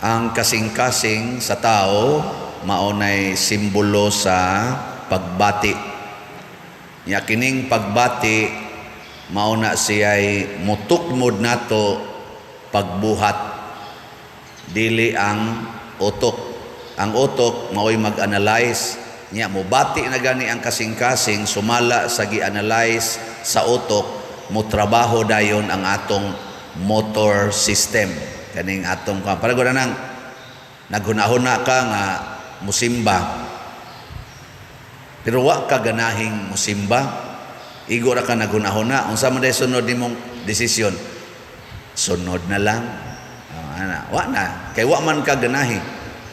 Ang kasing-kasing sa tao maunay simbolo sa pagbati. Nya kining pagbati mauna siya'y mutukmod nato pagbuhat, dili ang utok. Ang utok mao'y mag-analyze, nya mubati na gani ang kasing-kasing sumala sa gi-analyze sa utok, mutrabaho dayon ang atong motor system. Kaning atong parago na nang naghunahuna ka nga musimba, pero wa ka ganahing musimba, igo ra ka naghunahuna, unsa man day sunod nimong desisyon? Sunod na lang. Wa na kay wa man ka ganahi,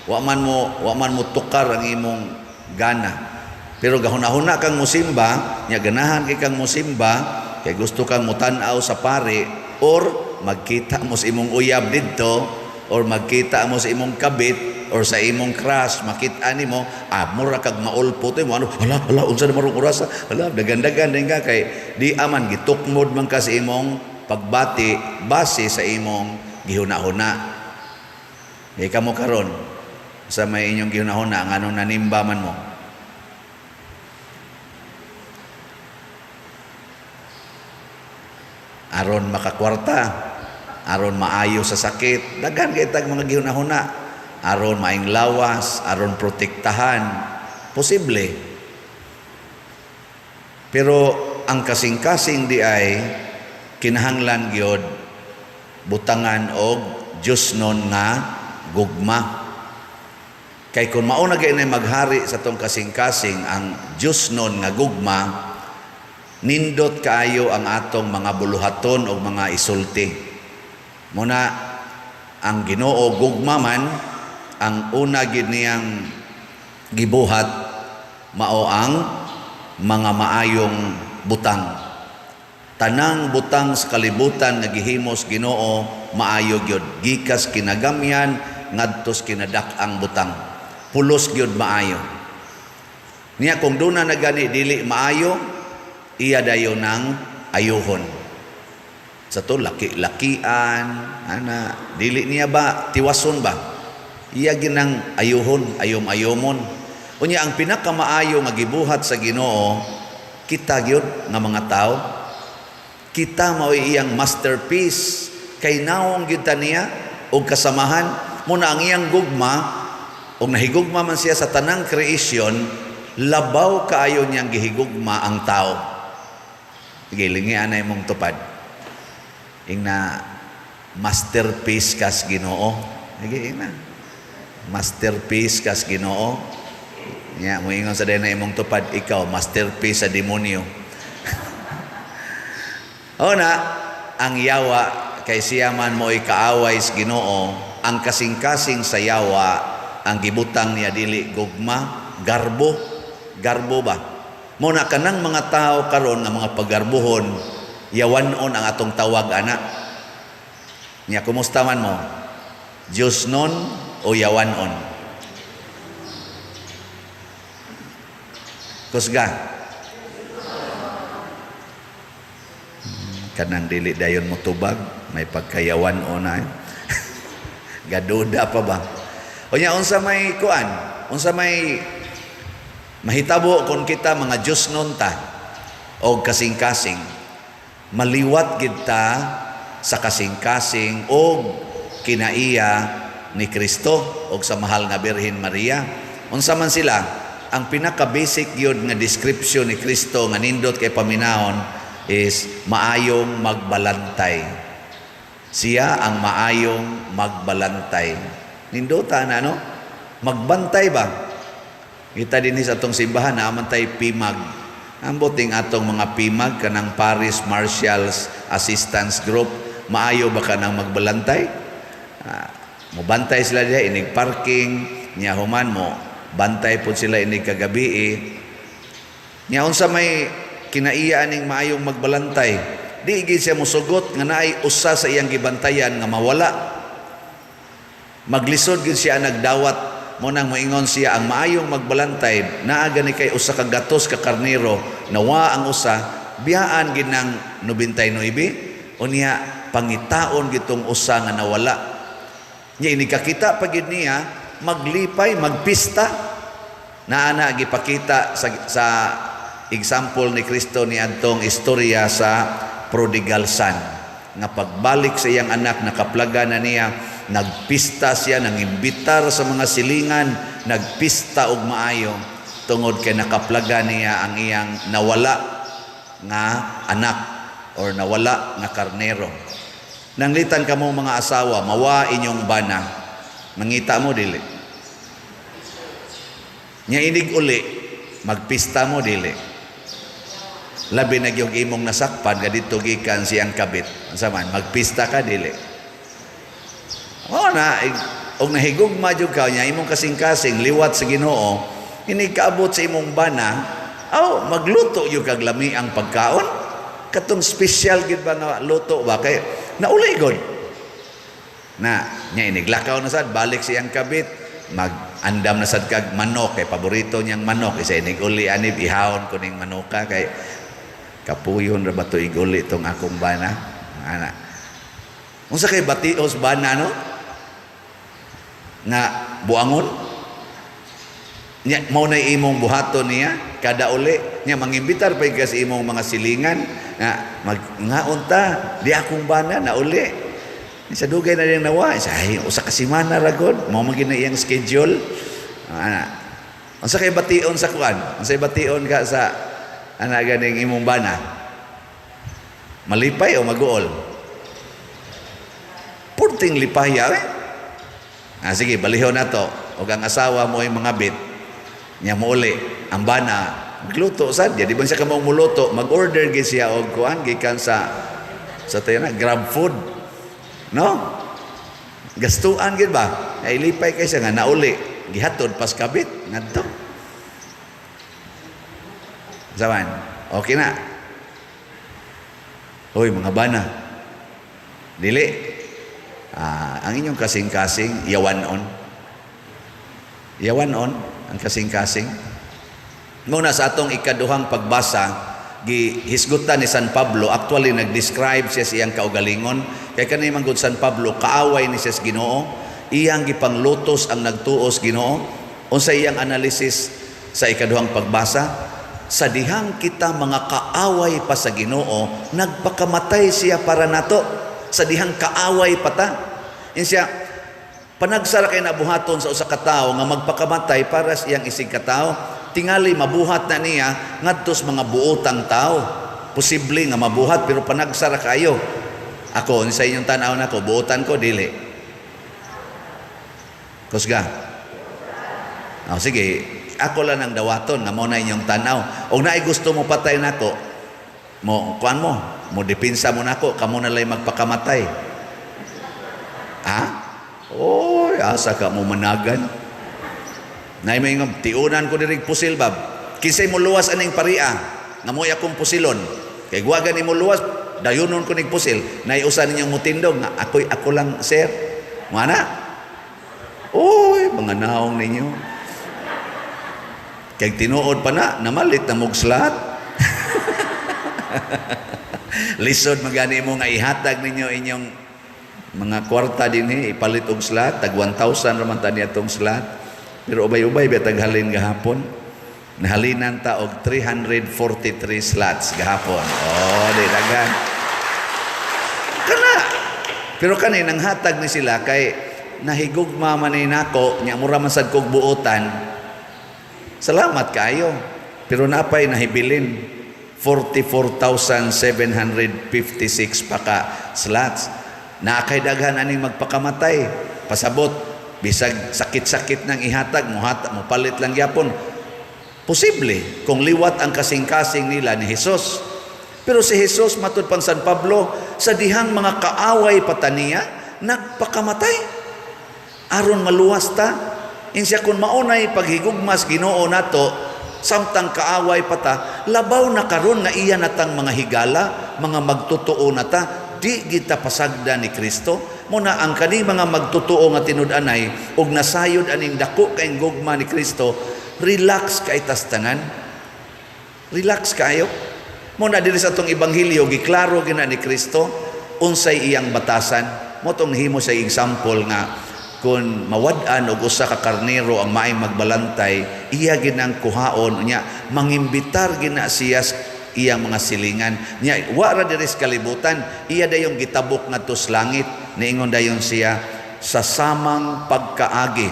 wa man mo tukar ang imong gana. Pero gahunahuna kang musimba, nya ganahan kay kang musimba, kay gusto kang mutan-aw sa pare, or magkita mo sa imong uyab dito, or magkita mo sa imong kabit, or sa imong crush, makita nimo, mura kag maulpot mo, hala, unsa na marong oras, hala, dagan-dagan din ka, kay di aman, gitukmod man ka sa imong pagbati, base sa imong gihuna-huna. Kaya kamo karon sa may inyong gihuna-huna, ang anong nanimba man mo? Aron makakwarta, aron maayo sa sakit, daghan kay tag mga gihuna-huna, aron maing lawas, aron protektahan, posible. Pero ang kasing-kasing di ay kinahanglan gyud butangan og Dios non nga gugma. Kay kung mao na gyud maghari sa tong kasing-kasing ang Dios non nga gugma, nindot kaayo ang atong mga buluhaton o mga isulti. Muna, ang Ginoo gugma man, ang una gid niyang gibuhat, mao ang mga maayong butang. Tanang butang sa kalibutan nga gihimos Ginoo maayo gyud, gikas kinagamyan ngadtos kinadak-ang butang. Pulos gyud maayo. Niya kung duna na gani dili maayo, iya dayon ng ayuhon. Sa to laki-lakian, dili niya ba tiwason ba? Iya ginang ayuhon, ayom-ayomon. Unya ang pinakamaayo nga gibuhat sa Ginoo, kita gyud nga mga tao. Kita mao iyang masterpiece, kay naong gyud ta niya og kasamahan. Muna ang iyang gugma, og nahigugma man siya sa tanang creation, labaw kaayo niyang gihigugma ang tao. Gilingi anay mong tupad. Ing na masterpiece kas Ginoo. Ing na masterpiece kas Ginoo. Nya mo ingon sa dayna imong tupad, ikaw masterpiece sa demonyo. Na ang yawa kay siya man mo ikaaway sa Ginoo, ang kasing-kasing sa yawa ang gibutang niya dili gugma, garbo ba? Muna kanang mga tao karon nga mga paggarbuhon, yawanon ang atong tawag ana. Nya kumusta man mo? Diyos non o yawanon? Kusga. Kanang dili dayon mo tubag, may pagkayawanon na. Gaduda pa ba? O nya unsa may kuan? Unsa may mahitabo kung kita mga Diyos nun ta o kasing-kasing, maliwat gid ta sa kasing-kasing o kinaiya ni Kristo o sa mahal nga Birhen Maria. Unsa man sila, ang pinaka-basic yun nga description ni Kristo nga nindot kay paminahon is maayong magbalantay. Siya ang maayong magbalantay. Nindota na magbantay ba? Kita din sa atong simbahan na amantay PIMAG. Ang buting atong mga PIMAG kanang Paris Marshals Assistance Group, maayo ba ka nang magbalantay? Mubantay sila diha inig parking, nya human mo bantay po sila inig kagabi. Nya unsa may kinaiya ning maayong magbalantay? Di gid siya mosugot nga naay usa sa iyang gibantayan nga mawala. Maglisod gid siya nagdawat. Munang moingon siya ang maayong magbalantay, naa gani kay usa ka gatos ka karnero, nawa ang usa, biyaan ginang 99, unya pangitaon gitong usa nga nawala. Nya ini kakita pagid niya maglipay, magpista na ana gipakita sa example ni Kristo ni adtong istorya sa prodigal son nga pagbalik sa iyang anak nakaplaga na niya, nagpista siya, nangimbitar sa mga silingan, nagpista og maayo tungod kay nakaplaga niya ang iyang nawala nga anak or nawala nga karnero. Nanglitan ka mo mga asawa, mawa inyong bana, mangita mo dili. Nya inig uli, magpista mo dili. Labi na yung imong nasakpan, kadito gikan siyang kabit. Saman, magpista ka dili. O na, og nahigugma jud ka niya, imong kasing-kasing, liwat sa Ginoo, inig kaabot sa imong bana, magluto yung kaglami ang pagkaon. Katong special gid ba nga luto ba kay nauli gud na nya iniglakaw na sad balik siyang kabit mag-andam na sad kag manok kay paborito niyang manok isa inig uli anib ihawon ko ning manoka kay kapuyon ra ba to iguli tong akong bana ana unsa kay batios bana no nga buangon nya mao na imong buhaton niya kada uli nya mangimbitar pa ka sa imong mga silingan nga unta di akong bana na uli sa dugay na rin nawa ay usa ka semana ra gud mao man gina iyang schedule unsa kay bation sa kuan unsa bation ka sa ana ganing imong bana malipay o maguol purting lipaya sige balihon nato ug ang asawa mo ay mga bit nya mouli ang bana magluto sad di ba siya kamong muluto mag-order gyud siya og kuan gikan sa tayo na grab food no gastuan gyud ba ay lipay kay siya nga nauli gihatod pas kabit ngadto zaman okay na oy mga bana dili ang inyong kasing-kasing yawan-on ang kasing-kasing. Muna sa atong ikaduhang pagbasa, gihisgutan ni San Pablo, actually nag-describe siya siyang kaugalingon. Kaya kanina manggod San Pablo, kaaway ni siya Ginoo, iyang gipanglutos ang nagtuos Ginoo. Unsa iyang analysis sa ikaduhang pagbasa, sa dihang kita mga kaaway pa sa Ginoo, nagpakamatay siya para nato. Sa dihang kaaway pa ta. Siya, panagsara kay nabuhaton sa usa ka tawo nga magpakamatay para siyang isig ka tawo, tingali mabuhat na niya ngadtos mga buotang tao. Posible nga mabuhat pero panagsara kayo. Ako sa inyong tanaw nako, buotan ko dili. Kusga. Sige, ako lang ang dawaton nga mo na inyong tanaw. Og naay gusto mo patay nako, mo kuan mo dipinsa mo nako, kamo na lay magpakamatay. Oy, asa ka mo managan. Nay may ngam tiunan ko diri pusil bab. Kinsay mo luwas aning paria nga moy akong pusilon. Kay guwagan nimo luwas, dayunon ko ning pusil. Nay usa ninyong mutindog nga ako lang sir. Mana? Oy, mga naong ninyo. Kay tinuod pa na namalit na mugslat. Lisod magani mo nga ihatag ninyo inyong mga kwarta din ipalit og slot tag 1,000 raman ta niya tong slot pero ubay-ubay betag halin gahapon nahalinan ta og 343 slots gahapon di dagan kana pero kani nang hatag ni sila kay nahigugma man ni nako nya mura man sad kog buotan salamat kayo pero napay nahibilin 44,756 pa ka slots. Naakay daghan aning magpakamatay. Pasabot, bisag sakit-sakit nang ihatag, mo palit lang yapon. Posible, kung liwat ang kasing-kasing nila ni Jesus. Pero si Jesus, matud pang San Pablo, sa dihang mga kaaway pataniya, nagpakamatay. Aron maluwas ta. Insya kung maunay paghigugmas Ginoo nato, samtang kaaway pata, labaw na karon nga iya natang mga higala, mga magtutuo nata, di kita pasagda ni Kristo muna ang kani mga magtutuo nga tinud-anay ug nasayod aning dako kay gugma ni Kristo relax kay tastanan relax kayo muna diri sa atong ebanghelyo giklaro gina ni Kristo unsay iyang batasan mo tong himo sa example nga kun mawad-an og usa ka karnero ang maayong magbalantay, iya ginang kuhaon nya mangimbitar gina siya iyang mga silingan nya wa ra diri sa kalibutan, iya dayong gitabok ngadto sa langit, niingon dayon siya sa samang pagkaagi.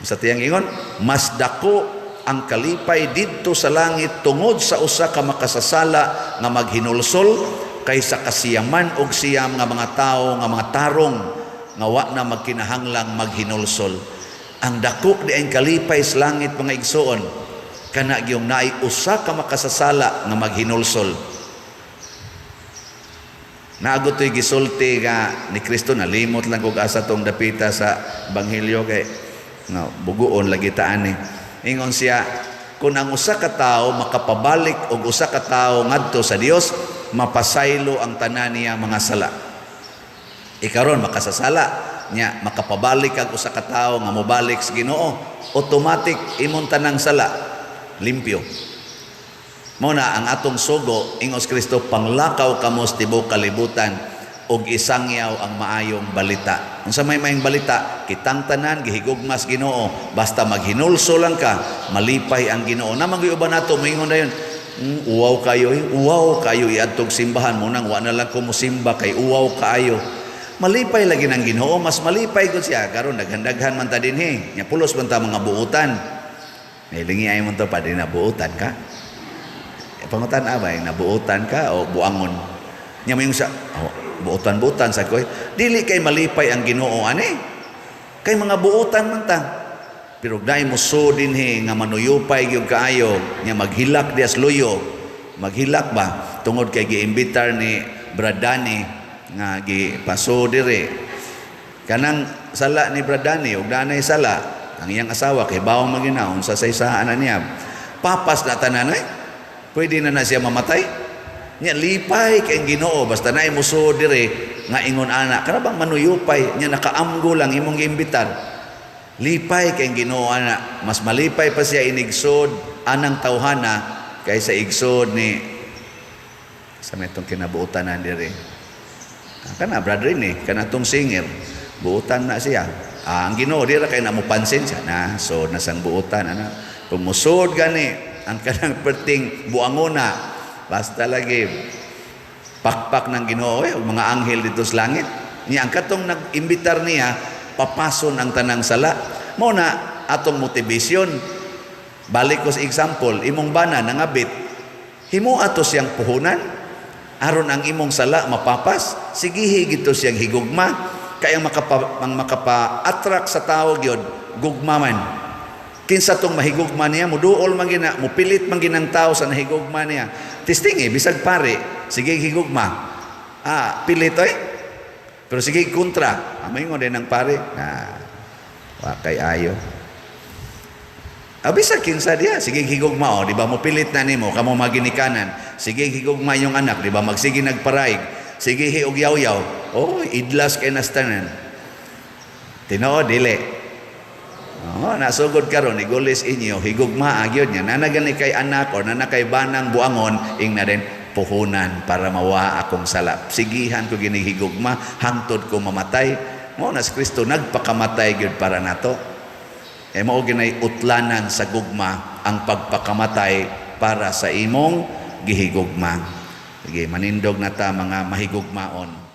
Sa tiyang ingon, mas dako ang kalipay didto sa langit tungod sa usa ka makasasala nga maghinulsol kaysa kasiyaman og siyam nga mga tawo nga mga tarong nga wa na magkinahanglang maghinulsol. Ang dako di ang kalipay sa langit mga igsoon, kana gyung naay usa ka makasasala nga maghinulsol. Naagot to'y gisulti nga ni Kristo, nalimot lang kog asa tong dapita sa Ebanghelyo kay no, buguon lagi taan ni. Ingon siya, kung ang usa ka tawo makapabalik og usa ka tawo ngadto sa Dios, mapasaylo ang tanan niya mga sala. Ikaron makasasala nya makapabalik ang usa ka tawo nga mobalik sa Ginoo, automatic imong tanang sala limpyo. Mao na ang atong sugo, ingos Kristo, panglakaw kamos tibuok kalibutan og isangyaw ang maayong balita. Unsa may maayong balita, kitang tanan gihigugmas Ginoo, basta maghinulso lang ka, malipay ang Ginoo. Namang giuban nato moingon dayon, uwaw kayo iadtog simbahan mo nang wa na lang ko mosimba kay uwaw kaayo. Malipay lagi ng Ginoo, mas malipay gud siya karon naghandaghan man ta dinhi. Nya pulos man ta mga buutan. Ay lingi ay man to pa din na buutan ka. Pangutan abay nabuutan ka o buangon. Nya mayong sa buutan-buutan sa koy. Dili kay malipay ang Ginoo ani. Kay mga buutan man ta. Pero dai mo so dinhi nga manuyupay gyud kaayo, nya maghilak dias luyo. Maghilak ba tungod kay giimbitar ni Bradani nga gipaso dire. Kanang sala ni Bradani ug danay sala ang iyang asawa kay bawang maginaon sa saysahan niya. Papas na tanan pwede na siya mamatay. Nya lipay kay Ginoo basta naay muso dire nga ingon ana kana bang manuyupay nya nakaamgo lang imong giimbitar. Lipay kay Ginoo ana, mas malipay pa siya inigsod anang tawhana kaysa igsod ni sa metong kinabuutan na dire. Kana brother ni kana tong singer buutan na siya. Ang Ginoo dira kay namupansin siya na so nasang buutan ana. Pumusod gani ang kanang perting buangona basta lagi pakpak ng Ginoo mga anghel dito sa langit niya ang katong nag-imbitar niya papason ang tanang sala mo na atong motivation. Balik ko sa example, imong bana nangabit himo ato siyang puhunan aron ang imong sala mapapas, sigihi gito siyang higugma kay ang makapa-attract sa tao gyud gugma man. Kinsa tong mahigugma niya, muduol man gina, mupilit man ginang tao sa nahigugma niya. Testing bisag pare, sige higugma. Pilit pero sige kontra. Maingon din ng pare, wakay ayo. Bisag kinsa diya, sige higugma di ba mo pilit na nimo, kamo maginikanan. Sige higugma yung anak, di ba magsige nagparaig. Sige hiog yaw-yaw. Idlas kay nastanan. Tinoo dili. Nasugod karon igulis inyo higugma agyod nya nanagani kay anak or nanakay banang buangon ing na din puhunan para mawa akong salap. Sigihan ko gini higugma hangtod ko mamatay. Mao na si Kristo nagpakamatay gyud para nato. Mao ginay utlanan sa gugma ang pagpakamatay para sa imong gihigugma. Sige manindog na ta mga mahigugmaon.